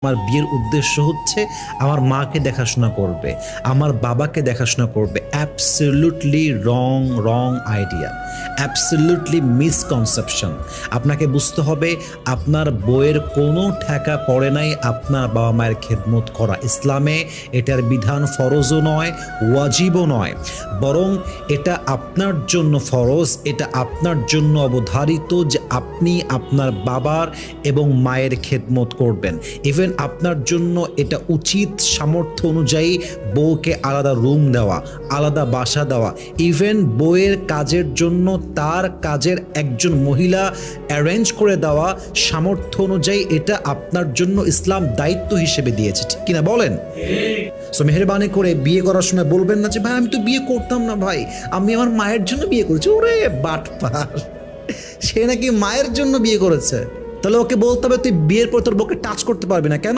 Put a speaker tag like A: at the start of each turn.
A: আমার বিয়ের উদ্দেশ্য হচ্ছে আমার মাকে দেখাশোনা করবে, আমার বাবাকে দেখাশোনা করবে। অ্যাবসলিউটলি রং আইডিয়া, অ্যাবসলিউটলি মিসকনসেপশন। আপনাকে বুঝতে হবে আপনার বইয়ের কোনো ঠেকা পড়ে নাই আপনার বাবা মায়ের খেদমত করা। ইসলামে এটার বিধান ফরজও নয়, ওয়াজিবও নয়, বরং এটা আপনার জন্য ফরজ, এটা আপনার জন্য অবধারিত যে আপনি আপনার বাবার এবং মায়ের খেদমত করবেন। ইভেন আপনার জন্য এটা উচিত সামর্থ্য অনুযায়ী বউকে আলাদা রুম দেওয়া, আলাদা বাসা দেওয়া, ইভেন বউয়ের কাজের জন্য তার কাজের একজন মহিলা অ্যারেঞ্জ করে দেওয়া সামর্থ্য অনুযায়ী। এটা আপনার জন্য ইসলাম দায়িত্ব হিসেবে দিয়েছে, ঠিক কিনা বলেন? সো মেহরবানি করে বিয়ে করার সময় বলবেন না যে ভাই আমি তো বিয়ে করতাম না, ভাই আমি আমার মায়ের জন্য বিয়ে করেছি। ওরে বাটপার, সে নাকি মায়ের জন্য বিয়ে করেছে। তাহলে ওকে বলতে হবে তুই বিয়ের পর তোর বউকে টাচ করতে পারবি না। কেন?